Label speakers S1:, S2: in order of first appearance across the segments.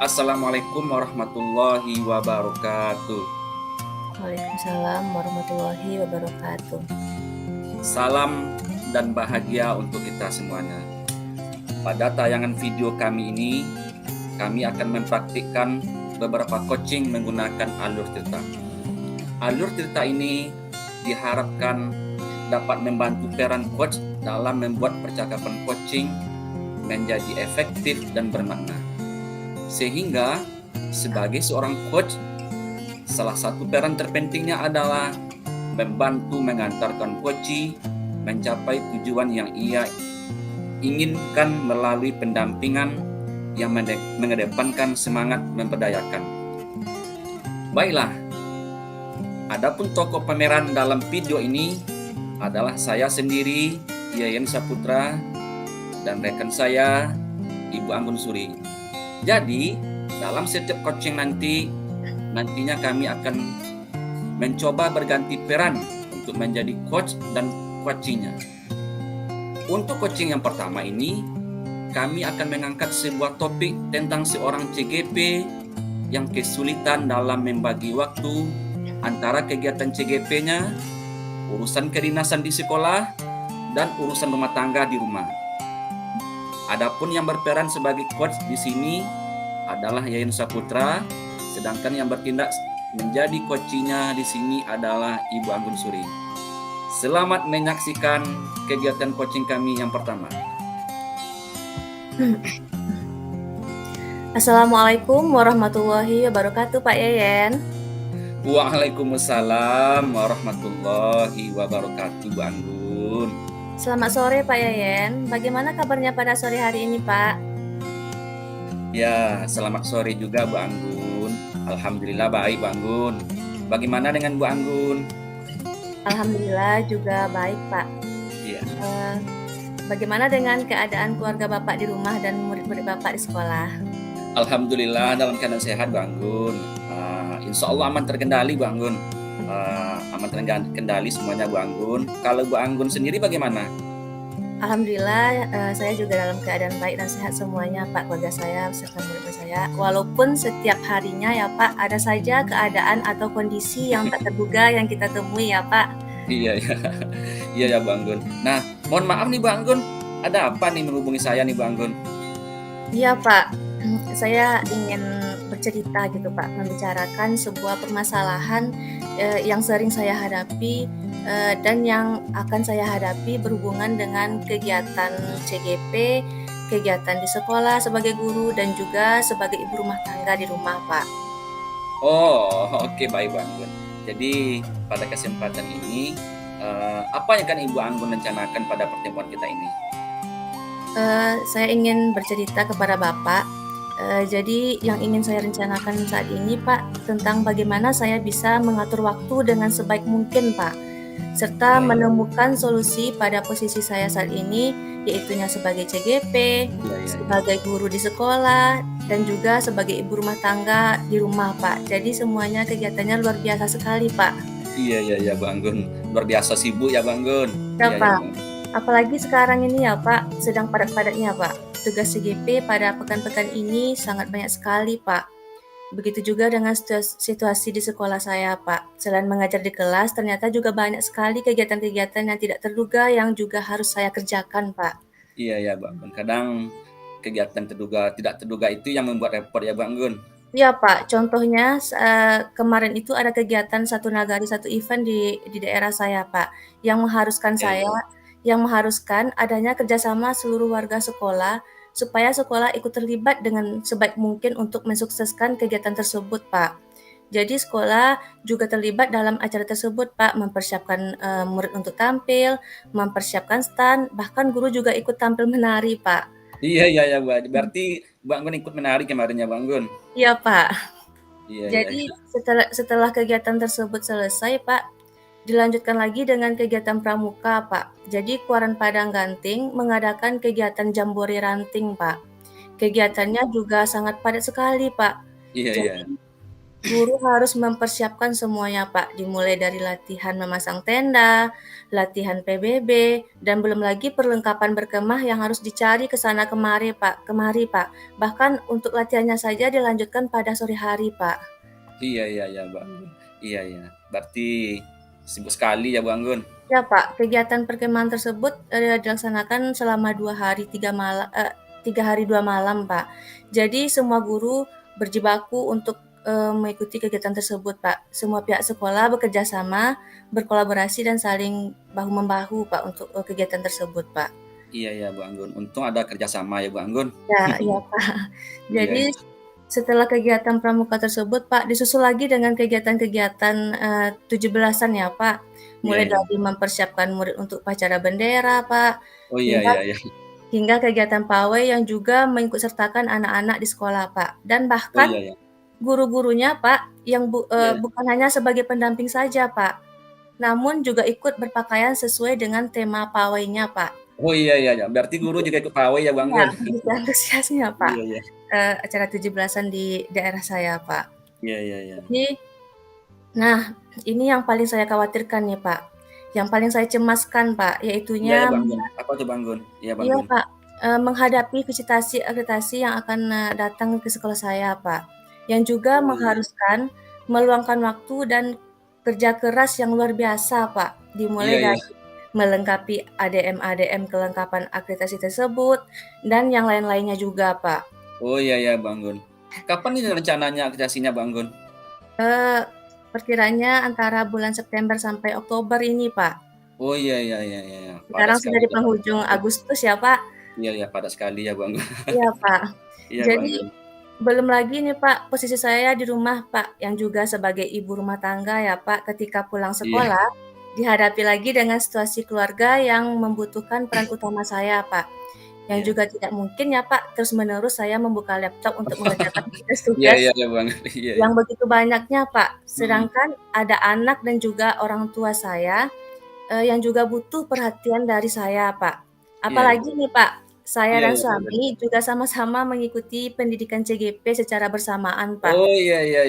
S1: Assalamualaikum warahmatullahi wabarakatuh.
S2: Waalaikumsalam warahmatullahi wabarakatuh.
S1: Salam dan bahagia untuk kita semuanya. Pada tayangan video kami ini, kami akan mempraktikkan beberapa coaching menggunakan alur cerita. Alur cerita ini diharapkan dapat membantu peran coach dalam membuat percakapan coaching menjadi efektif dan bermakna. Sehingga sebagai seorang coach, salah satu peran terpentingnya adalah membantu mengantarkan coachee mencapai tujuan yang ia inginkan melalui pendampingan yang mengedepankan semangat memberdayakan. Baiklah, adapun tokoh pameran dalam video ini adalah saya sendiri, Yayan Saputra, dan rekan saya, Ibu Anggun Suri. Jadi, dalam setiap coaching nantinya kami akan mencoba berganti peran untuk menjadi coach dan coachingnya. Untuk coaching yang pertama ini, kami akan mengangkat sebuah topik tentang seorang CGP yang kesulitan dalam membagi waktu antara kegiatan CGP-nya, urusan kedinasan di sekolah, dan urusan rumah tangga di rumah. Adapun yang berperan sebagai coach di sini adalah Yayan Saputra, sedangkan yang bertindak menjadi coachingnya di sini adalah Ibu Anggun Suri. Selamat menyaksikan kegiatan coaching kami yang pertama.
S2: Assalamualaikum warahmatullahi wabarakatuh, Pak Yayan.
S1: Waalaikumsalam warahmatullahi wabarakatuh, Bu Anggun.
S2: Selamat sore, Pak Yayan. Bagaimana kabarnya pada sore hari ini, Pak?
S1: Ya, selamat sore juga, Bu Anggun. Alhamdulillah baik, Bu Anggun. Bagaimana dengan Bu Anggun?
S2: Alhamdulillah juga baik, Pak.
S1: Iya.
S2: Bagaimana dengan keadaan keluarga Bapak di rumah dan murid-murid Bapak di sekolah?
S1: Alhamdulillah dalam keadaan sehat, Bu Anggun. Insya Allah aman terkendali, Bu Anggun. Aman terkendali semuanya, Bu Anggun. Kalau Bu Anggun sendiri bagaimana?
S2: Alhamdulillah, saya juga dalam keadaan baik dan sehat semuanya, Pak, keluarga saya serta murid saya. Walaupun setiap harinya ya, Pak, ada saja keadaan atau kondisi yang tak terduga yang kita temui ya, Pak.
S1: Iya, ya. Iya ya, Bu Anggun. Nah, mohon maaf nih, Bu Anggun. Ada apa nih menghubungi saya nih, Bu Anggun?
S2: Iya, Pak. Saya ingin bercerita gitu, Pak, membicarakan sebuah permasalahan yang sering saya hadapi dan yang akan saya hadapi berhubungan dengan kegiatan CGP, kegiatan di sekolah sebagai guru, dan juga sebagai ibu rumah tangga di rumah, Pak.
S1: Oh, oke, baik, Bu Anggun. Jadi, pada kesempatan ini, apa yang akan Ibu Anggun rencanakan pada pertemuan kita ini?
S2: Saya ingin bercerita kepada Bapak. Jadi yang ingin saya rencanakan saat ini, Pak, tentang bagaimana saya bisa mengatur waktu dengan sebaik mungkin, Pak, serta menemukan solusi pada posisi saya saat ini, yaitunya sebagai CGP, sebagai guru di sekolah, dan juga sebagai ibu rumah tangga di rumah, Pak. Jadi semuanya kegiatannya luar biasa sekali, Pak.
S1: Iya, Bu Anggun. Luar biasa sibuk ya, Bu Anggun.
S2: Ya,
S1: Iya,
S2: Pak.
S1: Bu.
S2: Apalagi sekarang ini ya, Pak, sedang padat-padatnya, Pak. Tugas CGP pada pekan-pekan ini sangat banyak sekali, Pak. Begitu juga dengan situasi di sekolah saya, Pak. Selain mengajar di kelas, ternyata juga banyak sekali kegiatan-kegiatan yang tidak terduga yang juga harus saya kerjakan, Pak.
S1: Iya ya, Bu Anggun. Kadang kegiatan tidak terduga itu yang membuat repot ya, Bu Anggun.
S2: Iya, Pak. Contohnya kemarin itu ada kegiatan satu nagari satu event di daerah saya, Pak, yang mengharuskan adanya kerjasama seluruh warga sekolah supaya sekolah ikut terlibat dengan sebaik mungkin untuk mensukseskan kegiatan tersebut, Pak. Jadi sekolah juga terlibat dalam acara tersebut, Pak, mempersiapkan murid untuk tampil, mempersiapkan stand, bahkan guru juga ikut tampil menari, Pak.
S1: Iya, Bu. Berarti Bu Anggun ikut menari kemarin ya, Bu Anggun?
S2: Iya, Pak.
S1: Iya.
S2: Jadi setelah kegiatan tersebut selesai, Pak, dilanjutkan lagi dengan kegiatan pramuka, Pak. Jadi Kuaran Padang Ganting mengadakan kegiatan jambore ranting, Pak. Kegiatannya juga sangat padat sekali, Pak.
S1: Iya.
S2: Jadi Guru harus mempersiapkan semuanya, Pak, dimulai dari latihan memasang tenda, latihan PBB, dan belum lagi perlengkapan berkemah yang harus dicari ke sana kemari, Pak. Bahkan untuk latihannya saja dilanjutkan pada sore hari, Pak.
S1: Iya, Bang Gun. Iya. Berarti sibuk sekali ya Bang Gun.
S2: Ya, Pak, kegiatan perkemahan tersebut dilaksanakan selama 3 hari 2 malam, Pak. Jadi semua guru berjibaku untuk mengikuti kegiatan tersebut, Pak. Semua pihak sekolah bekerja sama, berkolaborasi dan saling bahu-membahu, Pak, untuk kegiatan tersebut, Pak.
S1: Iya Bang Gun. Untung ada kerjasama ya Bang Gun.
S2: Ya, Pak.
S1: Iya.
S2: Jadi setelah kegiatan pramuka tersebut, Pak, disusul lagi dengan kegiatan-kegiatan 17-an ya, Pak. Mulai
S1: Iya.
S2: dari mempersiapkan murid untuk upacara bendera, Pak,
S1: Oh
S2: hingga
S1: iya.
S2: hingga kegiatan pawai yang juga mengikut sertakan anak-anak di sekolah, Pak. Dan
S1: Oh
S2: bahkan
S1: iya.
S2: guru-gurunya, Pak, yang
S1: Iya.
S2: bukan hanya sebagai pendamping saja, Pak, namun juga ikut berpakaian sesuai dengan tema pawainya, Pak.
S1: Oh iya. Berarti guru juga ikut pawai ya Bang
S2: Iya,
S1: Gun.
S2: begitu antusiasnya, Pak,
S1: Iya.
S2: acara 17-an di daerah saya, Pak.
S1: Iya.
S2: Jadi, nah, ini yang paling saya khawatirkan nih, Pak. Yang paling saya cemaskan, Pak,
S1: Iya ya
S2: yaitunya
S1: Bang Gun. Apa tuh Bang Gun? Iya Bang
S2: iya,
S1: Gun.
S2: Pak, menghadapi visitasi-akreditasi yang akan datang ke sekolah saya, Pak. Yang juga
S1: Oh iya.
S2: mengharuskan meluangkan waktu dan kerja keras yang luar biasa, Pak. Dimulai
S1: Iya.
S2: dari melengkapi ADM-ADM kelengkapan akreditasi tersebut dan yang lain-lainnya juga, Pak.
S1: Oh iya Bang Gun. Kapan ini rencananya akreditasinya Bang Gun?
S2: Eee, Perkiraannya antara bulan September sampai Oktober ini, Pak.
S1: Oh iya. Padat
S2: Sekarang sudah
S1: sekali
S2: di
S1: ya Bang
S2: penghujung
S1: Gun.
S2: Agustus ya, Pak.
S1: Iya, padat sekali ya Bang Gun.
S2: Iya, Pak.
S1: Iya Bang
S2: Jadi
S1: Gun.
S2: belum lagi nih, Pak, posisi saya di rumah, Pak, yang juga sebagai ibu rumah tangga ya, Pak, ketika pulang
S1: Iya.
S2: sekolah dihadapi lagi dengan situasi keluarga yang membutuhkan peran utama saya, Pak. Yang
S1: Iya.
S2: juga tidak mungkin ya, Pak, terus-menerus saya membuka laptop untuk mengerjakan
S1: Iya
S2: tugas-tugas
S1: ya Bang. Iya.
S2: yang begitu banyaknya, Pak.
S1: Mhm.
S2: Sedangkan ada anak dan juga orang tua saya yang juga butuh perhatian dari saya, Pak.
S1: Iya.
S2: Apalagi nih, Pak, saya dan
S1: Bang Gun.
S2: suami juga sama-sama mengikuti pendidikan CGP secara bersamaan, Pak.
S1: Oh iya.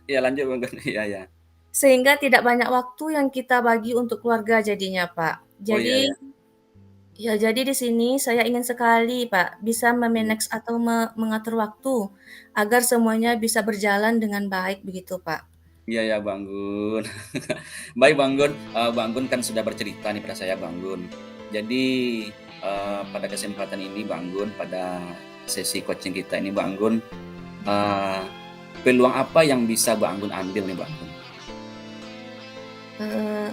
S1: Iya lanjut Bang Gun. Iya.
S2: Sehingga tidak banyak waktu yang kita bagi untuk keluarga jadinya, Pak.
S1: Oh
S2: Jadi
S1: iya.
S2: ya jadi di sini saya ingin sekali, Pak, bisa
S1: Iya.
S2: me-manage atau mengatur waktu agar semuanya bisa berjalan dengan baik begitu, Pak.
S1: Iya ya Bang Gun. Baik Bang Gun, Bang Gun kan sudah bercerita nih pada saya Bang Gun. Jadi pada kesempatan ini Bang Gun, pada sesi coaching kita ini Bang Gun, eee, peluang apa yang bisa Bang Gun ambil nih Bang Gun?
S2: Eee,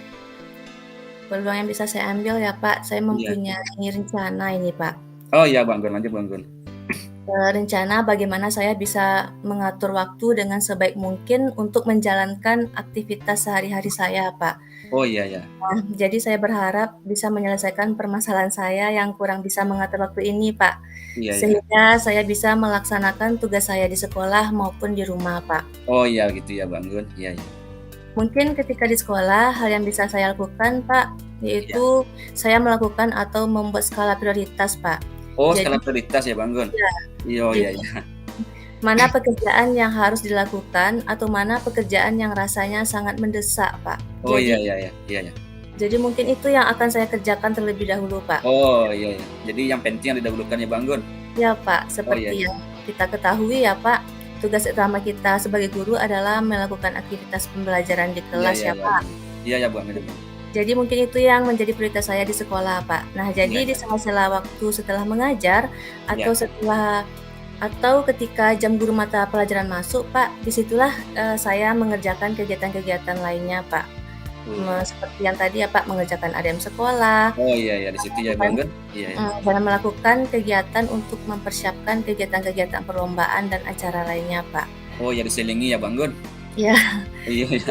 S2: Peluang yang bisa saya ambil ya, Pak, saya
S1: Iya.
S2: mempunyai rencana ini, Pak.
S1: Oh iya Bang Gun, lanjut Bang Gun.
S2: Rencana bagaimana saya bisa mengatur waktu dengan sebaik mungkin untuk menjalankan aktivitas sehari-hari saya, Pak.
S1: Oh iya.
S2: Nah, jadi saya berharap bisa menyelesaikan permasalahan saya yang kurang bisa mengatur waktu ini, Pak.
S1: Iya.
S2: Sehingga saya bisa melaksanakan tugas saya di sekolah maupun di rumah, Pak.
S1: Oh iya gitu ya Bang Gun. Iya.
S2: Mungkin ketika di sekolah, hal yang bisa saya lakukan, Pak,
S1: Iya.
S2: yaitu saya melakukan atau membuat skala prioritas, Pak.
S1: Oh
S2: Jadi
S1: skala prioritas ya Bang Gun?
S2: ya,
S1: Iya, oh
S2: jadi
S1: iya.
S2: mana pekerjaan yang harus dilakukan atau mana pekerjaan yang rasanya sangat mendesak, Pak.
S1: Oh iya.
S2: Jadi mungkin itu yang akan saya kerjakan terlebih dahulu, Pak.
S1: Oh iya. Jadi yang penting yang didahulukan ya Bang Gun?
S2: Ya, Pak,
S1: Oh iya.
S2: seperti yang kita ketahui ya, Pak, tugas utama kita sebagai guru adalah melakukan aktivitas pembelajaran di kelas ya,
S1: Bang
S2: Pak.
S1: Gun. Iya Bang.
S2: Jadi mungkin itu yang menjadi prioritas saya di sekolah, Pak. Nah,
S1: Iya.
S2: jadi di sela-sela waktu setelah mengajar
S1: Iya.
S2: atau ketika jam guru mata pelajaran masuk, Pak, disitulah saya mengerjakan kegiatan-kegiatan lainnya, Pak.
S1: Oh.
S2: Seperti yang tadi ya, Pak, mengerjakan ADM sekolah,
S1: Oh iya di situ ya Bang Gun? Iya.
S2: dan melakukan kegiatan untuk mempersiapkan kegiatan-kegiatan perlombaan dan acara lainnya, Pak.
S1: Oh ya diselingi ya Bang Gun?
S2: Ya,
S1: Iya.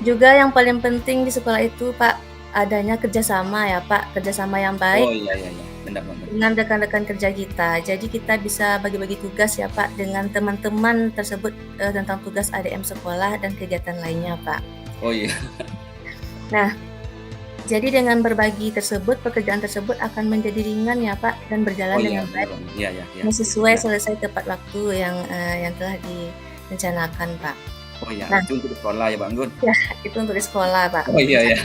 S2: juga yang paling penting di sekolah itu, Pak, adanya kerjasama ya, Pak, kerjasama yang
S1: Oh
S2: baik
S1: iya. Benar Bang Gun.
S2: dengan rekan-rekan kerja kita. Jadi kita bisa bagi-bagi tugas ya, Pak, dengan teman-teman tersebut tentang tugas ADM sekolah dan kegiatan lainnya, Pak.
S1: Oh iya.
S2: Nah, jadi dengan berbagi tersebut, pekerjaan tersebut akan menjadi ringan ya, Pak, dan berjalan
S1: Oh iya
S2: dengan
S1: benar
S2: baik
S1: Bang. Iya.
S2: dan sesuai
S1: Benar.
S2: selesai tepat waktu yang telah direncanakan, Pak.
S1: Oh iya,
S2: Nah,
S1: itu untuk di sekolah ya Bang Gun?
S2: ya itu untuk di sekolah, Pak.
S1: Oh iya ya.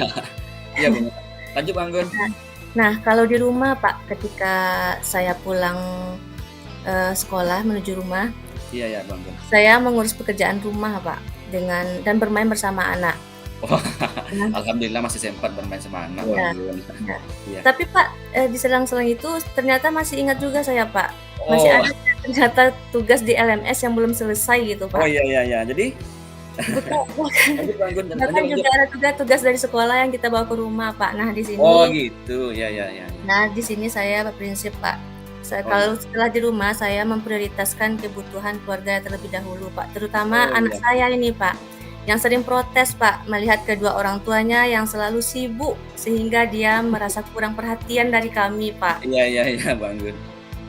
S1: Iya benar. Lanjut Bang Gun.
S2: Nah nah, kalau di rumah, Pak, ketika saya pulang, sekolah menuju rumah,
S1: Iya ya Bang Gun.
S2: saya mengurus pekerjaan rumah, Pak, dan bermain bersama anak.
S1: Oh,
S2: Nah,
S1: alhamdulillah masih sempat bermain sama anak Bang
S2: iya
S1: Gun.
S2: iya.
S1: Iya.
S2: Tapi, Pak, di selang-selang itu ternyata masih ingat juga saya, Pak. Masih
S1: Oh,
S2: ada ternyata tugas di LMS yang belum selesai gitu,
S1: oh
S2: Pak.
S1: iya iya iya. Jadi
S2: Bahkan
S1: lanjut Bang Gun, lanjut
S2: bahkan
S1: lanjut.
S2: juga ada juga tugas dari sekolah yang kita bawa ke rumah, Pak.
S1: Oh gitu. Ya ya ya ya.
S2: Di sini saya berprinsip, Pak.
S1: Oh iya.
S2: Kalau setelah di rumah saya memprioritaskan kebutuhan keluarga terlebih dahulu, Pak. Terutama
S1: Oh
S2: anak
S1: iya.
S2: saya ini, Pak, yang sering protes, Pak, melihat kedua orang tuanya yang selalu sibuk sehingga dia merasa kurang perhatian dari kami, Pak.
S1: Iya iya iya Bang Gun.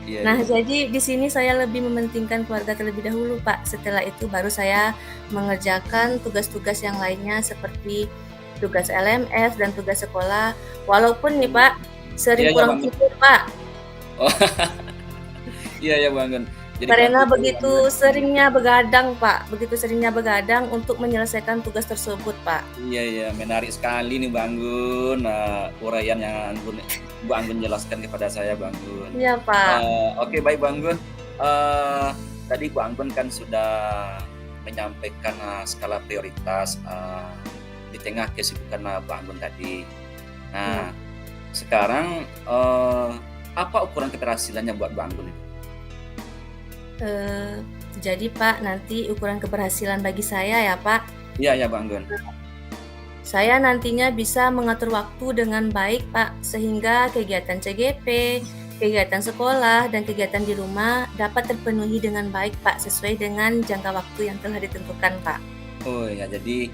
S1: Iya
S2: Nah,
S1: iya.
S2: jadi di sini saya lebih mementingkan keluarga terlebih dahulu, Pak. Setelah itu baru saya mengerjakan tugas-tugas yang lainnya seperti tugas LMS dan tugas sekolah. Walaupun nih, Pak,
S1: Iya
S2: sering
S1: iya
S2: kurang
S1: Bang Gun.
S2: tidur, Pak.
S1: Oh iya iya Bang Gun. Jadi kurang
S2: Karena
S1: tidur ya Bang
S2: begitu
S1: Gun.
S2: seringnya begadang, Pak, begitu seringnya begadang untuk menyelesaikan tugas tersebut, Pak.
S1: Iya iya, menarik sekali nih Bang Gun, uraian yang Bang Gun jelaskan kepada saya Bang Gun.
S2: Iya, Pak.
S1: Oke baik Bang Gun, tadi Bang Gun kan sudah menyampaikan, skala prioritas, di tengah kesibukan, Bang Gun tadi.
S2: Iya.
S1: Nah, sekarang, apa ukuran keberhasilannya buat Bang Gun itu?
S2: Eee, jadi, Pak, nanti ukuran keberhasilan bagi saya ya, Pak,
S1: Iya iya Bang Gun.
S2: saya nantinya bisa mengatur waktu dengan baik, Pak, sehingga kegiatan CGP, kegiatan sekolah, dan kegiatan di rumah dapat terpenuhi dengan baik, Pak, sesuai dengan jangka waktu yang telah ditentukan, Pak.
S1: Oh ya, jadi,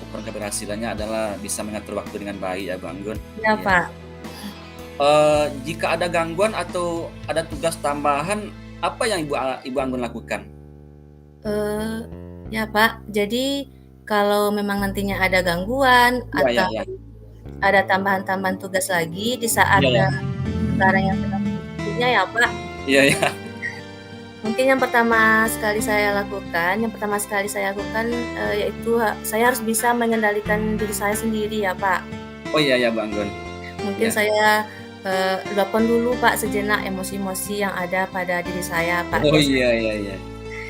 S1: ukuran keberhasilannya adalah bisa mengatur waktu dengan baik ya Bang Gun?
S2: Iya,
S1: Iya.
S2: Pak.
S1: Jika ada gangguan atau ada tugas tambahan, apa yang Ibu Anggun lakukan?
S2: Eee, ya, Pak, jadi kalau memang nantinya ada gangguan
S1: Iya iya
S2: atau
S1: iya.
S2: ada tambahan-tambahan tugas lagi di saat,
S1: Iya iya.
S2: sekarang yang sedang sibuknya ya, Pak,
S1: Iya iya.
S2: mungkin yang pertama sekali saya lakukan, yaitu saya harus bisa mengendalikan diri saya sendiri ya, Pak.
S1: Oh iya iya Bang Gun.
S2: Mungkin
S1: Iya.
S2: saya, luapkan dulu, Pak, sejenak emosi-emosi yang ada pada diri saya, Pak.
S1: Oh iya iya iya.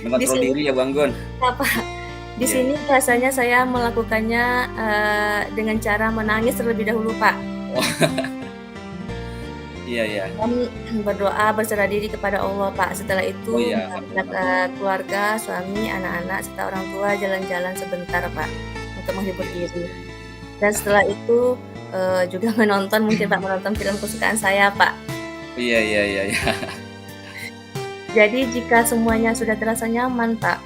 S2: Di
S1: Mengontrol
S2: sini
S1: diri ya Bang Gun?
S2: ya, Pak, di
S1: Iya.
S2: sini biasanya saya melakukannya, dengan cara menangis terlebih dahulu, Pak,
S1: Oh iya iya.
S2: dan berdoa berserah diri kepada Allah, Pak. Setelah
S1: Oh
S2: itu
S1: iya,
S2: mengajak,
S1: alhamdulillah Bang.
S2: keluarga, suami, anak-anak, serta orang tua jalan-jalan sebentar, Pak, untuk menghibur
S1: Iya
S2: diri.
S1: iya iya.
S2: Dan setelah itu, juga menonton mungkin, Pak, menonton film kesukaan saya, Pak.
S1: Iya iya iya iya.
S2: Jadi jika semuanya sudah terasa nyaman, Pak,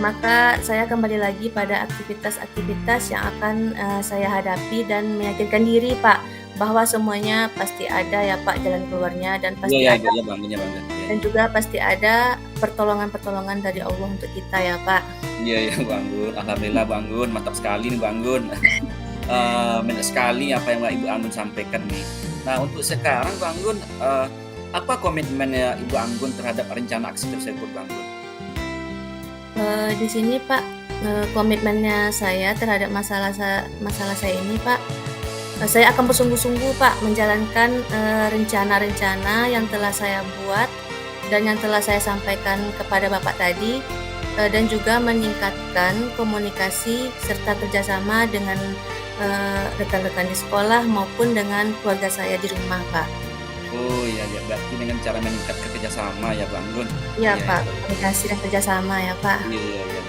S2: maka saya kembali lagi pada aktivitas-aktivitas yang akan, saya hadapi dan meyakinkan diri, Pak, bahwa semuanya pasti ada ya, Pak, jalan keluarnya dan
S1: Iya
S2: pasti
S1: iya
S2: ada
S1: iya Bang Gun, iya Bang Gun. Iya
S2: dan
S1: iya.
S2: juga pasti ada pertolongan-pertolongan dari Allah untuk kita ya, Pak.
S1: Iya iya Bang Gun. Alhamdulillah Bang Gun, mantap sekali nih Bang Gun. Menarik sekali apa yang Ibu Anggun sampaikan nih. Nah untuk sekarang Bang Gun, apa komitmennya Ibu Anggun terhadap rencana aksi tersebut Bang Gun?
S2: Di sini, Pak, komitmennya saya terhadap masalah saya ini, Pak, saya akan bersungguh-sungguh, Pak, menjalankan, rencana-rencana yang telah saya buat dan yang telah saya sampaikan kepada Bapak tadi, dan juga meningkatkan komunikasi serta kerjasama dengan, rekan-rekan di sekolah maupun dengan keluarga saya di rumah, Pak.
S1: Oh iya iya, berarti dengan cara meningkatkan kerjasama ya Bang Gun?
S2: Iya,
S1: Iya
S2: Pak,
S1: iya.
S2: komunikasi dan kerjasama ya, Pak.
S1: Iya iya iya.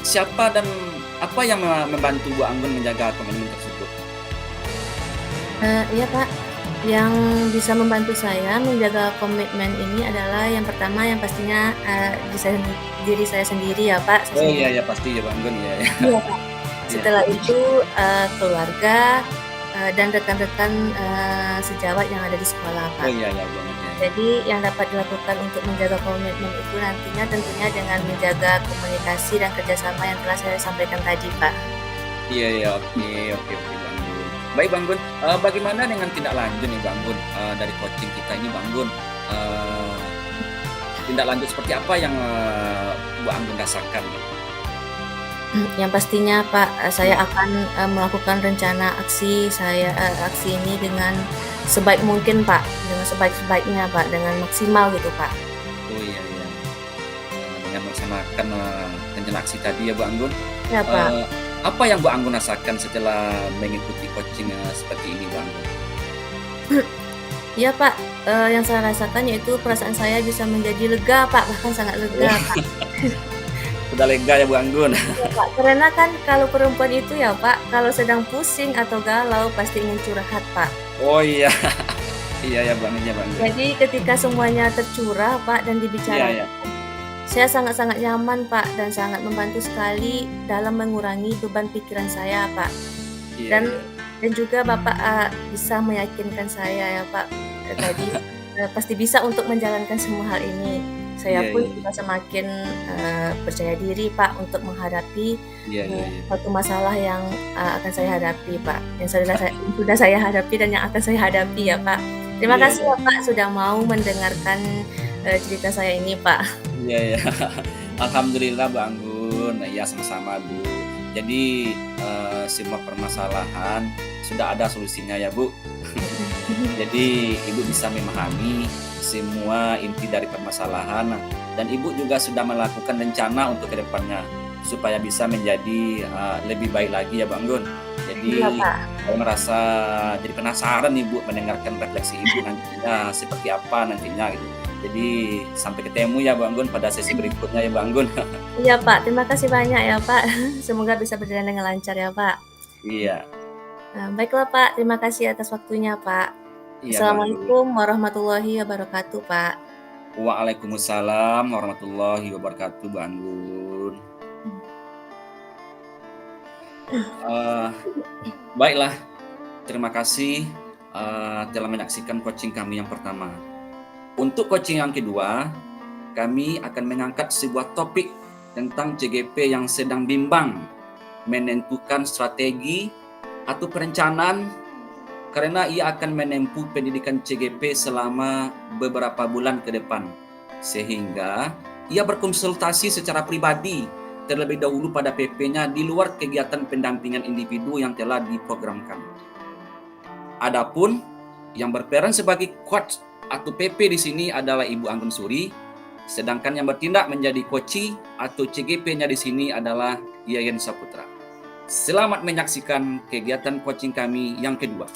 S1: Siapa dan apa yang membantu Bu Anggun menjaga komitmen tersebut?
S2: Iya, Pak, yang bisa membantu saya menjaga komitmen ini adalah yang pertama yang pastinya, diri saya sendiri ya, Pak, saya
S1: Oh
S2: sendiri.
S1: iya iya, pasti ya Bang Gun, iya iya.
S2: Iya, Pak.
S1: Iya.
S2: Setelah itu, keluarga, dan rekan-rekan, sejawat yang ada di sekolah,
S1: Oh
S2: Pak.
S1: iya iya Bang Gun, iya iya.
S2: Jadi yang dapat dilakukan untuk menjaga komitmen itu nantinya tentunya dengan menjaga komunikasi dan kerjasama yang telah saya sampaikan tadi, Pak.
S1: Iya iya, oke oke oke Bang Gun. Baik Bang Gun, bagaimana dengan tindak lanjut nih Bang Gun, dari coaching kita ini Bang Gun, tindak lanjut seperti apa yang, Bu Bu Anggun rasakan?
S2: Yang pastinya Pak, saya
S1: Ya.
S2: akan, melakukan rencana aksi ini dengan sebaik mungkin Pak, dengan sebaik-baiknya Pak, dengan maksimal gitu Pak.
S1: Oh iya iya. Dengan melaksanakan, rencana aksi tadi ya Bu Anggun,
S2: Ya Pak.
S1: eee, apa yang Bu Anggun rasakan setelah mengikuti coaching, seperti ini Bu Anggun?
S2: Iya Pak, yang saya rasakan yaitu perasaan saya bisa menjadi lega Pak, bahkan sangat lega Pak.
S1: Udah lega ya Bu Anggun?
S2: Iya Pak, karena kan kalau perempuan itu ya Pak, kalau sedang pusing atau galau pasti ingin curhat Pak.
S1: Oh iya, iya ya Bang, iya Bang.
S2: Jadi ketika semuanya tercurah Pak dan
S1: Iya
S2: dibicarakan,
S1: iya,
S2: saya sangat-sangat nyaman Pak dan sangat membantu sekali dalam mengurangi beban pikiran saya Pak.
S1: iya
S2: Dan
S1: iya,
S2: dan juga Bapak, bisa meyakinkan saya ya Pak, tadi, pasti bisa untuk menjalankan semua hal ini. Saya
S1: iya
S2: pun
S1: iya,
S2: juga semakin, percaya diri Pak untuk menghadapi,
S1: iya iya iya,
S2: suatu masalah yang, akan saya hadapi Pak, yang sudah saya hadapi dan yang akan saya hadapi ya Pak. Terima
S1: iya
S2: kasih
S1: iya,
S2: ya Pak sudah mau mendengarkan, cerita saya ini Pak.
S1: iya iya. Alhamdulillah Bu Anggun, iya sama-sama Bu. Jadi, semua permasalahan sudah ada solusinya ya Bu. Jadi Ibu bisa memahami semua inti dari permasalahan dan Ibu juga sudah melakukan rencana untuk ke depannya supaya bisa menjadi, lebih baik lagi ya Bang Gun.
S2: Iya
S1: Jadi
S2: Pak.
S1: saya merasa jadi penasaran nih Bu mendengarkan refleksi Ibu nantinya seperti apa nantinya gitu. Jadi sampai ketemu ya Bang Gun pada sesi berikutnya ya Bang Gun.
S2: Iya Pak, terima kasih banyak ya Pak. Semoga bisa berjalan dengan lancar ya Pak.
S1: Iya,
S2: Baiklah Pak, terima kasih atas waktunya Pak.
S1: iya Bang Gun.
S2: Assalamualaikum warahmatullahi wabarakatuh Pak.
S1: Waalaikumsalam warahmatullahi wabarakatuh Bang Gun. Eee, Baiklah. Terima kasih, telah menyaksikan coaching kami yang pertama. Untuk coaching yang kedua, kami akan mengangkat sebuah topik tentang CGP yang sedang bimbang menentukan strategi atau perencanaan karena ia akan menempuh pendidikan CGP selama beberapa bulan ke depan. Sehingga ia berkonsultasi secara pribadi terlebih dahulu pada PP-nya di luar kegiatan pendampingan individu yang telah diprogramkan. Adapun yang berperan sebagai coach atau PP di sini adalah Ibu Anggun Suri, sedangkan yang bertindak menjadi coach atau CGP-nya di sini adalah Yayan Saputra. Selamat menyaksikan kegiatan coaching kami yang kedua.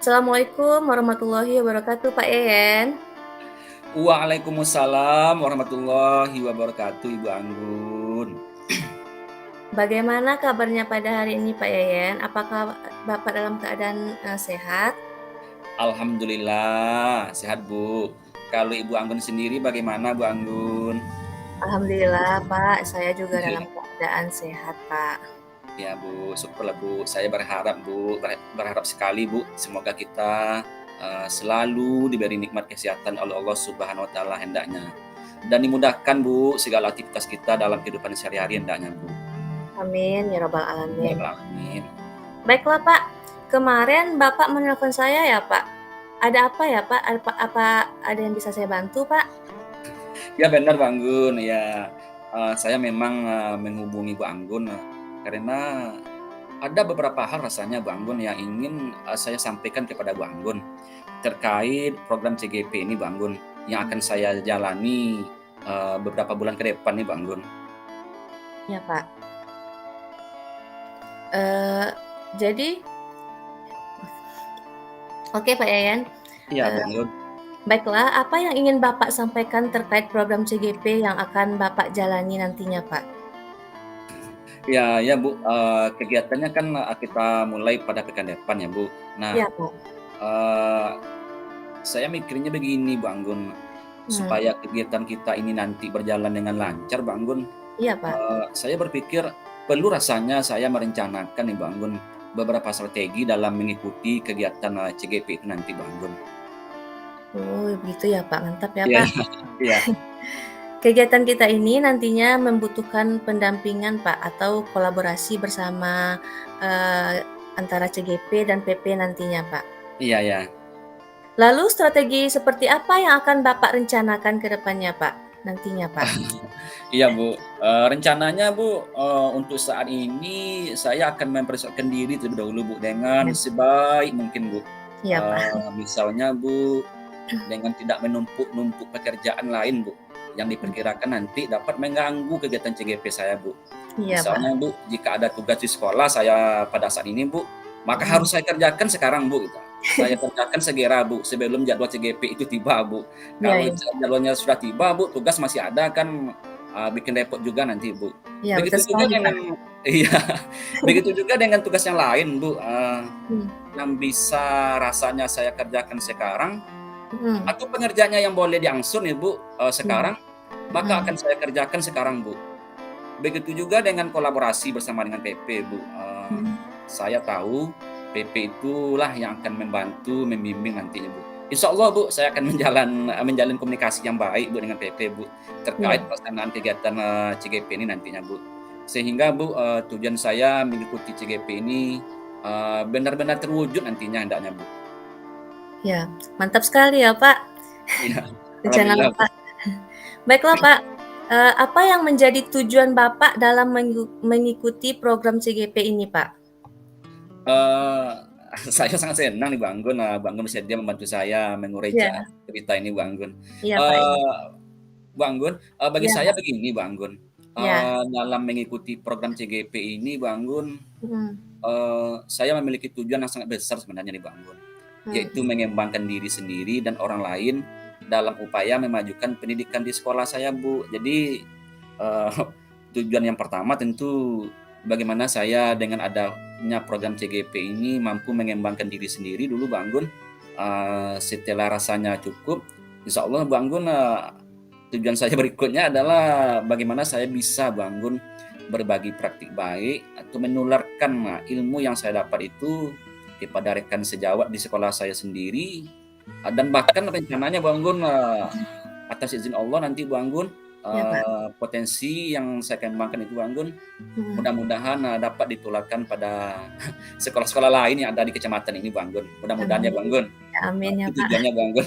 S2: Assalamualaikum warahmatullahi wabarakatuh Pak Yeyen.
S1: Waalaikumsalam warahmatullahi wabarakatuh, Ibu Anggun.
S2: Bagaimana kabarnya pada hari ini Pak Yeyen? Apakah Bapak dalam keadaan, sehat?
S1: Alhamdulillah sehat Bu. Kalau Ibu Anggun sendiri bagaimana Bu Anggun?
S2: Alhamdulillah Pak, saya juga dalam keadaan sehat Pak.
S1: Ya Bu, syukurlah Bu. Saya berharap Bu, berharap sekali Bu, semoga kita selalu diberi nikmat kesehatan oleh Allah Subhanahu wa taala hendaknya. Dan dimudahkan Bu segala aktivitas kita dalam kehidupan sehari-hari hendaknya Bu.
S2: Amin ya rabbal
S1: Ya
S2: alamin.
S1: Rabbal alamin.
S2: Baiklah Pak, kemarin Bapak menelpon saya ya Pak? Ada apa ya Pak? Apa ada yang bisa saya bantu Pak?
S1: Ya benar Bu Anggun, ya saya memang menghubungi Bu Anggun karena ada beberapa hal rasanya Bu Anggun yang ingin saya sampaikan kepada Bu Anggun terkait program CGP ini Bu Anggun yang akan saya jalani beberapa bulan ke depan nih Bu Anggun.
S2: Ya Pak. Jadi oke Pak Yayan,
S1: Iya Bu
S2: eee,
S1: Anggun.
S2: baiklah apa yang ingin Bapak sampaikan terkait program CGP yang akan Bapak jalani nantinya Pak?
S1: Ya ya Bu, kegiatannya kan kita mulai pada pekan depan ya Bu. Nah,
S2: Iya Pak.
S1: eee, saya mikirnya begini Bu Anggun,
S2: Hmm,
S1: supaya kegiatan kita ini nanti berjalan dengan lancar Bu Anggun,
S2: iya Pak.
S1: saya berpikir perlu rasanya saya merencanakan nih Bang Gun, beberapa strategi dalam mengikuti kegiatan, CGP itu nanti Bang Gun.
S2: Oh begitu ya Pak, mantap ya
S1: Iya
S2: Pak.
S1: iya
S2: Kegiatan kita ini nantinya membutuhkan pendampingan Pak atau kolaborasi bersama, antara CGP dan PP nantinya Pak.
S1: iya iya.
S2: Lalu strategi seperti apa yang akan Bapak rencanakan ke depannya Pak? nantinya, Pak?
S1: Iya, Bu. Rencananya, Bu, untuk saat ini saya akan mempersiapkan diri terlebih dahulu, Bu, dengan
S2: Ya.
S1: sebaik mungkin, Bu.
S2: Iya, Pak.
S1: Misalnya, Bu, dengan tidak menumpuk-numpuk pekerjaan lain, Bu, yang diperkirakan nanti dapat mengganggu kegiatan CGP saya, Bu.
S2: Iya, Pak.
S1: Misalnya, Bu, jika ada tugas di sekolah saya pada saat ini, Bu, maka
S2: Mhm.
S1: harus saya kerjakan sekarang, Bu, gitu. Saya kerjakan segera, Bu, sebelum jadwal CGP itu tiba, Bu.
S2: Iya,
S1: Kalau
S2: iya.
S1: jadwalnya sudah tiba, Bu, tugas masih ada kan, bikin repot juga nanti, Bu.
S2: Iya, betul
S1: Begitu juga
S2: sekali, Pak.
S1: dengan iya, begitu juga dengan tugas yang lain, Bu,
S2: Mmm,
S1: yang bisa rasanya saya kerjakan sekarang
S2: mhm,
S1: atau pengerjaannya yang boleh diangsur nih, Bu,
S2: iya,
S1: sekarang, maka
S2: mhm,
S1: akan saya kerjakan sekarang, Bu. Begitu juga dengan kolaborasi bersama dengan PP, Bu.
S2: mhm,
S1: Saya tahu PP itulah yang akan membantu, membimbing nantinya, Bu. Insya Allah, Bu, saya akan menjalin komunikasi yang baik, Bu, dengan PP, Bu,
S2: iya,
S1: terkait pelaksanaan kegiatan, CGP ini nantinya, Bu. Sehingga, Bu, tujuan saya mengikuti CGP ini, benar-benar terwujud nantinya hendaknya, Bu.
S2: iya. Mantap sekali ya, Pak,
S1: Iya,
S2: rencana
S1: alhamdulillah, Bu.
S2: Bapak. Baiklah, Pak, apa yang menjadi tujuan Bapak dalam mengikuti program CGP ini, Pak?
S1: Eee, saya sangat senang nih Bang Gun, Bang Gun bersedia membantu saya mengurai
S2: Iya,
S1: cerita ini Bang Gun.
S2: iya, Pak, iya.
S1: Eee, Bang Gun, bagi
S2: Iya,
S1: saya
S2: Pak,
S1: begini Bang Gun,
S2: iya,
S1: dalam mengikuti program CGP ini Bang Gun,
S2: mhm,
S1: saya memiliki tujuan yang sangat besar sebenarnya nih Bang Gun, yaitu
S2: mhm,
S1: mengembangkan diri sendiri dan orang lain dalam upaya memajukan pendidikan di sekolah saya, Bu. Jadi, eee, tujuan yang pertama tentu bagaimana saya dengan adanya program CGP ini mampu mengembangkan diri sendiri dulu Bang Gun, setelah rasanya cukup, insya Allah Bang Gun, tujuan saya berikutnya adalah bagaimana saya bisa Bang Gun berbagi praktik baik atau menularkan, ilmu yang saya dapat itu kepada rekan sejawat di sekolah saya sendiri, dan bahkan rencananya Bang Gun, atas izin Allah nanti Bang Gun,
S2: iya, Pak,
S1: potensi yang saya kembangkan itu Bang Gun,
S2: mhm,
S1: mudah-mudahan, dapat ditularkan pada sekolah-sekolah lain yang ada di kecamatan ini Bang Gun. Mudah-mudahan ya
S2: amin,
S1: Bang Gun,
S2: ya amin ya,
S1: itu
S2: Pak,
S1: tujuannya Bang Gun.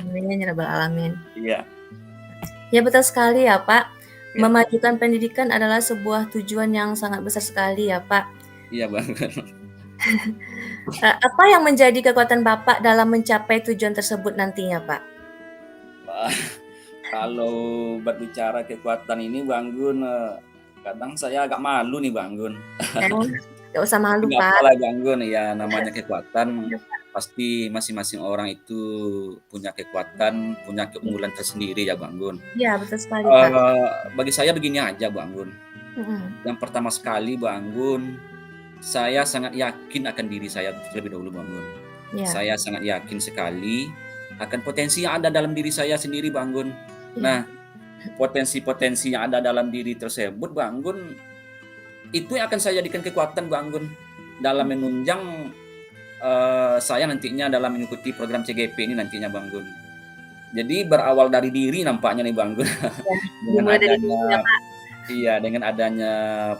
S2: amin ya rabbal alamin.
S1: Iya,
S2: Ya, betul sekali ya, Pak,
S1: iya,
S2: memajukan pendidikan adalah sebuah tujuan yang sangat besar sekali ya, Pak.
S1: iya Bang Gun.
S2: Apa yang menjadi kekuatan Bapak dalam mencapai tujuan tersebut nantinya, Pak?
S1: Wah, kalau berbicara kekuatan ini Bang Gun, kadang saya agak malu nih Bang Gun.
S2: Oh, nggak usah
S1: Tapi
S2: malu,
S1: nggak
S2: Pak.
S1: apalah Bang Gun, ya namanya kekuatan
S2: Iya, Pak.
S1: pasti masing-masing orang itu punya kekuatan, punya keunggulan tersendiri ya Bang Gun.
S2: Iya, betul sekali, Pak.
S1: Bagi saya begini aja Bang Gun,
S2: Mhm,
S1: yang pertama sekali Bang Gun, saya sangat yakin akan diri saya terlebih dahulu Bang Gun.
S2: iya,
S1: Saya sangat yakin sekali akan potensi yang ada dalam diri saya sendiri Bang Gun.
S2: iya,
S1: Nah, potensi-potensi yang ada dalam diri tersebut Bang Gun, itu yang akan saya jadikan kekuatan Bang Gun, dalam menunjang, saya nantinya dalam mengikuti program CGP ini nantinya Bang Gun. Jadi berawal dari diri nampaknya nih Bang Gun,
S2: iya.
S1: dengan
S2: Dimulai dari diri ya,
S1: adanya
S2: Pak.
S1: iya, dengan adanya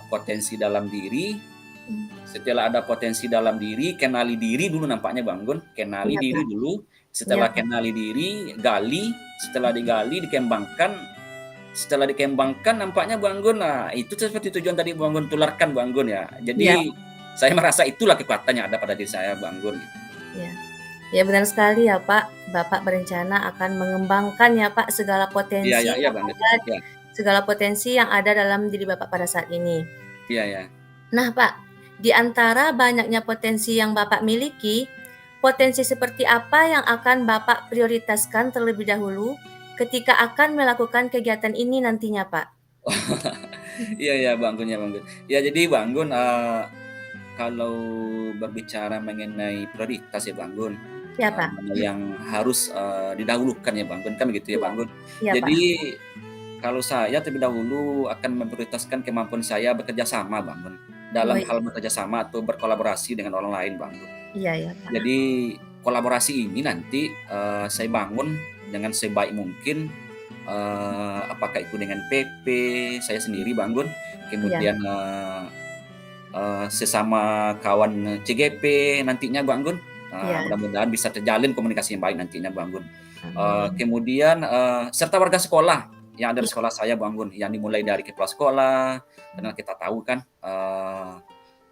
S1: potensi dalam diri,
S2: Mmm,
S1: setelah ada potensi dalam diri, kenali diri dulu nampaknya Bang Gun, kenali
S2: iya,
S1: diri
S2: Pak,
S1: dulu,
S2: iya,
S1: setelah
S2: Pak.
S1: kenali diri, gali, setelah digali, dikembangkan, setelah dikembangkan nampaknya Bang Gun, nah itu seperti tujuan tadi Bang Gun tularkan Bang Gun ya.
S2: Iya,
S1: Jadi saya merasa itulah kekuatan yang ada pada diri saya Bang Gun.
S2: iya. Ya, benar sekali ya, Pak. Bapak berencana akan mengembangkan ya, Pak,
S1: Iya iya iya Bang Gun. Iya
S2: segala potensi yang ada dalam diri Bapak pada saat ini.
S1: iya iya.
S2: Nah, Pak, di antara banyaknya potensi yang Bapak miliki, potensi seperti apa yang akan Bapak prioritaskan terlebih dahulu ketika akan melakukan kegiatan ini nantinya, Pak?
S1: Iya iya Bang Gun ya Bang Gun. Ya jadi Bang Gun, kalau berbicara mengenai prioritas ya Bang Gun,
S2: Ya, Pak.
S1: mana yang harus, didahulukan ya Bang Gun, kan begitu ya
S2: Iya,
S1: Bang Gun.
S2: iya, Pak.
S1: Jadi kalau saya terlebih dahulu akan memprioritaskan kemampuan saya bekerja sama Bang Gun,
S2: Oh,
S1: dalam
S2: iya,
S1: hal bekerja sama atau berkolaborasi dengan orang lain Bang Gun.
S2: iya, ya, Pak.
S1: Jadi kolaborasi ini nanti, saya bangun dengan sebaik mungkin, apakah itu dengan PP saya sendiri Bang Gun,
S2: Iya,
S1: kemudian, sesama kawan CGP nantinya Bang Gun,
S2: iya,
S1: mudah-mudahan bisa terjalin komunikasi yang baik nantinya Bang Gun.
S2: amin.
S1: Kemudian, serta warga sekolah. yang ada di
S2: Iya,
S1: sekolah saya Bu Anggun, yang dimulai dari kepala sekolah, karena kita tahu kan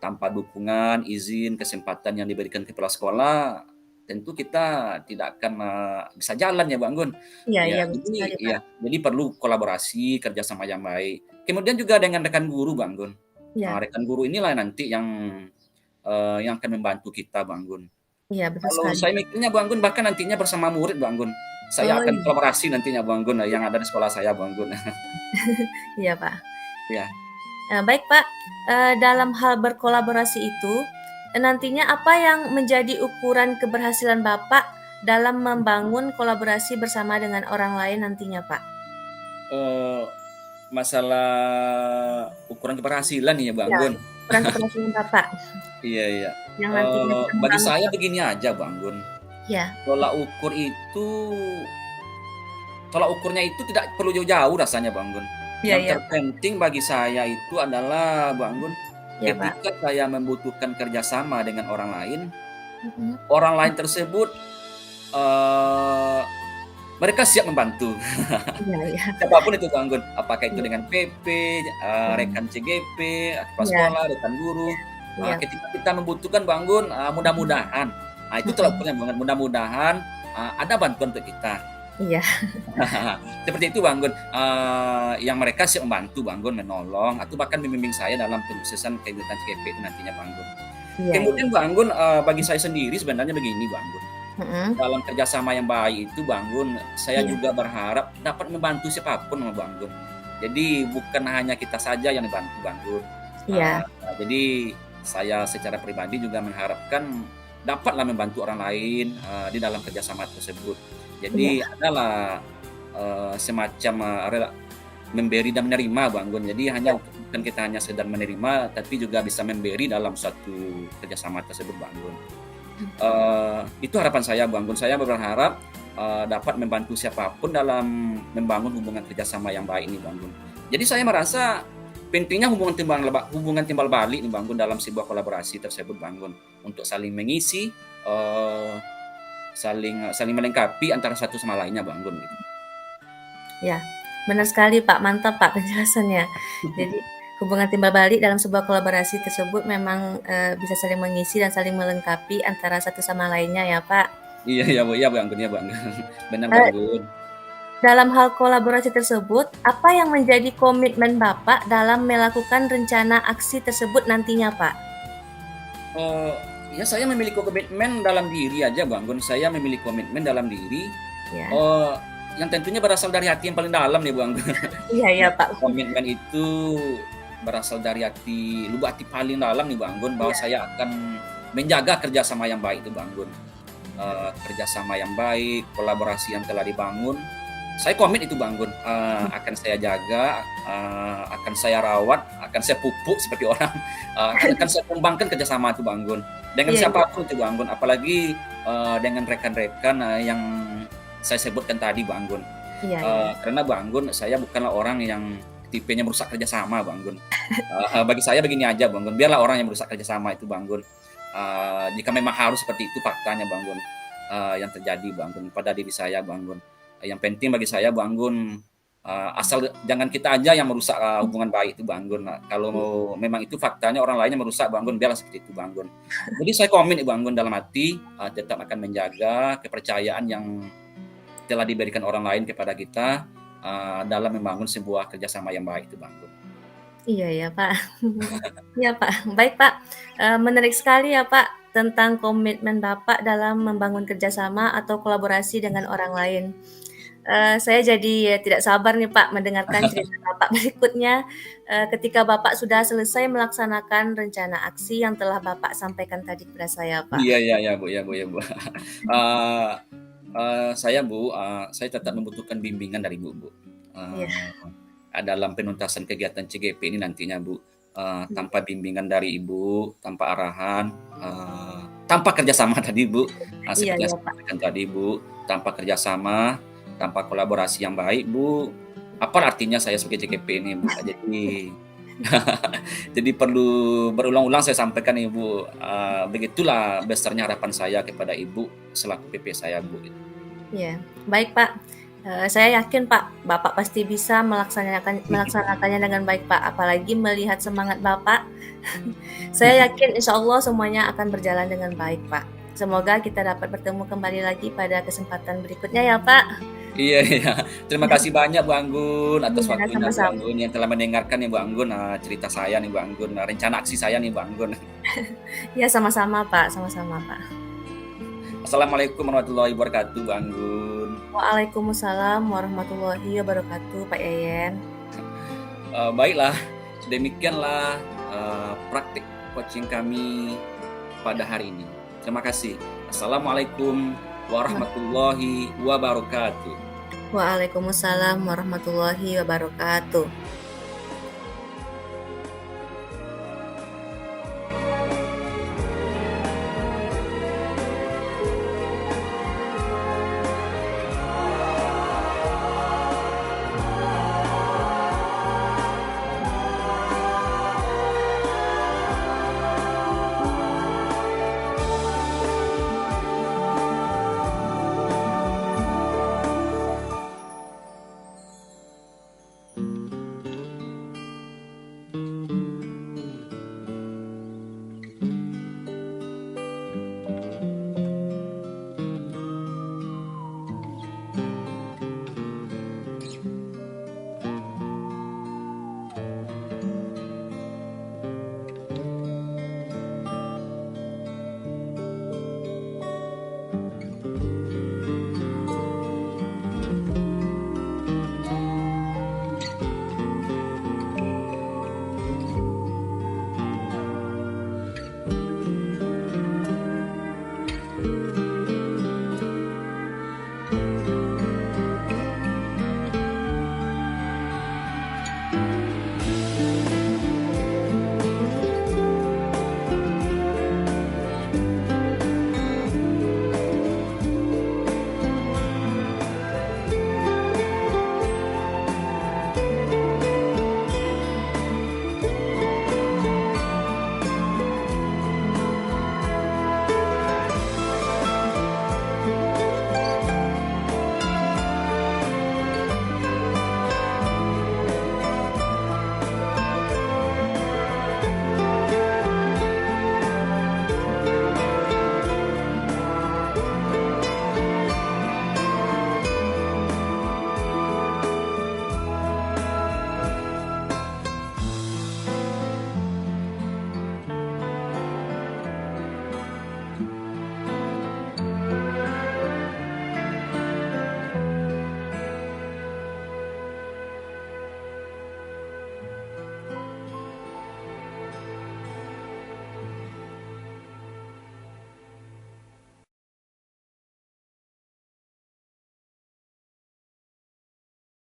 S1: tanpa dukungan, izin, kesempatan yang diberikan kepala sekolah, tentu kita tidak akan bisa jalan ya Bu Anggun.
S2: iya,
S1: Ya,
S2: iya, betul
S1: jadi
S2: sekali,
S1: ya,
S2: Pak.
S1: jadi perlu kolaborasi, kerjasama yang baik. Kemudian juga dengan rekan guru Bu Anggun.
S2: Iya,
S1: Rekan guru inilah nanti yang akan membantu kita Bu Anggun.
S2: iya, betul
S1: Kalau
S2: sekali,
S1: saya
S2: Pak.
S1: mikirnya Bu Anggun, bahkan nantinya bersama murid Bu Anggun. Saya
S2: Oh,
S1: akan
S2: iya,
S1: kolaborasi nantinya Bu Anggun, yang ada di sekolah saya Bu Anggun.
S2: iya, Pak.
S1: Ya.
S2: Baik, Pak, dalam hal berkolaborasi itu, nantinya apa yang menjadi ukuran keberhasilan Bapak dalam membangun kolaborasi bersama dengan orang lain nantinya, Pak?
S1: Oh, masalah ukuran keberhasilan nih ya Bu
S2: Iya,
S1: Anggun.
S2: ukuran keberhasilan Bapak
S1: Iya iya.
S2: yang nantinya bisa
S1: Bagi
S2: membangun.
S1: saya begini aja Bu Anggun,
S2: Iya,
S1: tolak ukur itu tolak ukurnya itu tidak perlu jauh-jauh rasanya Bu Anggun.
S2: iya,
S1: Yang
S2: iya, Pak.
S1: terpenting bagi saya itu adalah Bu Anggun,
S2: Iya, Pak.
S1: ketika saya membutuhkan kerjasama dengan
S2: Mhm.
S1: orang lain tersebut, eee, mereka siap membantu.
S2: Iya, iya.
S1: Siapapun itu Bu Anggun, apakah itu
S2: Iya,
S1: dengan PP,
S2: mhm.
S1: rekan CGP, kepala
S2: Iya,
S1: sekolah, rekan guru,
S2: iya,
S1: ketika kita membutuhkan Bu Anggun,
S2: mhm,
S1: mudah-mudahan, itu tolak
S2: mhm.
S1: ukurnya Bu Anggun, mudah-mudahan, ada bantuan untuk kita.
S2: Iya,
S1: Seperti itu Bang Gun, yang mereka siap membantu Bang Gun, menolong atau bahkan membimbing saya dalam penyuksesan kegiatan CGP itu nantinya Bang Gun.
S2: iya, iya.
S1: Kemudian Bang Gun, bagi saya sendiri sebenarnya begini Bang Gun,
S2: Mhm,
S1: dalam kerjasama yang baik itu Bang Gun, saya
S2: iya,
S1: juga berharap dapat membantu siapapun sama Bang Gun. Jadi bukan hanya kita saja yang dibantu Bang Gun.
S2: iya,
S1: Jadi saya secara pribadi juga mengharapkan dapatlah membantu orang lain, di dalam kerjasama tersebut.
S2: iya,
S1: Jadi adalah, semacam, memberi dan menerima Bang Gun. Jadi
S2: iya,
S1: bukan kita hanya sekedar menerima, tapi juga bisa memberi dalam suatu kerjasama tersebut Bang Gun. Itu harapan saya Bang Gun. Saya berharap, dapat membantu siapapun dalam membangun hubungan kerjasama yang baik ini Bang Gun. Jadi saya merasa pentingnya hubungan timbal balik nih Bang Gun dalam sebuah kolaborasi tersebut Bang Gun. Untuk saling mengisi, eee, saling melengkapi antara satu sama lainnya Bang Gun, gitu.
S2: iya. Benar sekali, Pak, mantap, Pak, penjelasannya. Jadi, hubungan timbal balik dalam sebuah kolaborasi tersebut memang, bisa saling mengisi dan saling melengkapi antara satu sama lainnya ya, Pak.
S1: Iya iya Bu, iya Bang Gun, iya Bang Gun. Benar Bang
S2: Eee,
S1: Gun.
S2: dalam hal kolaborasi tersebut, apa yang menjadi komitmen Bapak dalam melakukan rencana aksi tersebut nantinya, Pak?
S1: Eee, ya saya memiliki komitmen dalam diri aja Bang Gun, saya memiliki komitmen dalam diri,
S2: Ya.
S1: eee, yang tentunya berasal dari hati yang paling dalam nih Bang Gun.
S2: Iya, iya, Pak.
S1: Komitmen itu berasal dari lubuk hati paling dalam nih Bang Gun, bahwa
S2: Iya,
S1: saya akan menjaga kerjasama yang baik itu Bang Gun. Kerjasama yang baik, kolaborasi yang telah dibangun, saya komit itu Bang Gun, akan saya jaga, akan saya rawat, akan saya pupuk seperti orang, akan saya kembangkan kerjasama itu Bang Gun. Dengan
S2: iya, iya,
S1: siapapun itu Bang Gun, apalagi, dengan rekan-rekan, yang saya sebutkan tadi Bang Gun.
S2: iya, iya,
S1: Karena Bang Gun, saya bukanlah orang yang tipenya merusak kerjasama Bang Gun. Bagi saya begini aja Bang Gun, biarlah orang yang merusak kerjasama itu Bang Gun. Jika memang harus seperti itu faktanya Bang Gun, yang terjadi Bang Gun pada diri saya Bang Gun. Yang penting bagi saya Bang Gun, asal jangan kita aja yang merusak, hubungan baik itu Bang Gun. Kalau memang itu faktanya orang lain yang merusak Bang Gun, biarlah seperti itu Bang Gun. Jadi saya komit Bang Gun dalam hati, tetap akan menjaga kepercayaan yang telah diberikan orang lain kepada kita, dalam membangun sebuah kerjasama yang baik itu Bang Gun.
S2: iya, ya, Pak. Iya, Pak. Baik, Pak, menarik sekali ya, Pak, tentang komitmen Bapak dalam membangun kerjasama atau kolaborasi dengan orang lain. Saya jadi tidak sabar nih, Pak, mendengarkan cerita Bapak berikutnya, ketika Bapak sudah selesai melaksanakan rencana aksi yang telah Bapak sampaikan tadi kepada saya, Pak.
S1: Iya iya iya Bu, iya Bu, iya Bu. Eee saya Bu, saya tetap membutuhkan bimbingan dari Ibu, Bu.
S2: Iya,
S1: Dalam penuntasan kegiatan CGP ini nantinya Bu,
S2: iya,
S1: tanpa bimbingan dari Ibu, tanpa arahan, tanpa kerjasama tadi Bu,
S2: iya,
S1: seperti yang
S2: iya,
S1: saya
S2: Pak.
S1: sampaikan tadi Bu, tanpa kerjasama, tanpa kolaborasi yang baik Bu, apa artinya saya sebagai CGP ini Bu. Jadi jadi perlu berulang-ulang saya sampaikan Ibu, begitulah besarnya harapan saya kepada Ibu selaku PP saya Bu, gitu.
S2: Iya, baik, Pak. Saya yakin Pak, Bapak pasti bisa melaksanakannya dengan baik Pak, apalagi melihat semangat Bapak. Saya yakin insya Allah semuanya akan berjalan dengan baik Pak. Semoga kita dapat bertemu kembali lagi pada kesempatan berikutnya ya Pak.
S1: Iya, iya. Terima kasih banyak Bu Anggun atas
S2: Iya,
S1: waktunya Bu
S2: sama-sama.
S1: Anggun yang telah mendengarkan nih Bu Anggun, cerita saya nih Bu Anggun, rencana aksi saya nih Bu Anggun.
S2: Iya, sama-sama Pak, sama-sama Pak.
S1: Assalamualaikum warahmatullahi wabarakatuh Bu Anggun.
S2: Waalaikumsalam warahmatullahi wabarakatuh Pak Yayan.
S1: Baiklah, demikianlah praktik coaching kami pada hari ini. Terima kasih. Assalamualaikum warahmatullahi wabarakatuh.
S2: Waalaikumsalam warahmatullahi wabarakatuh.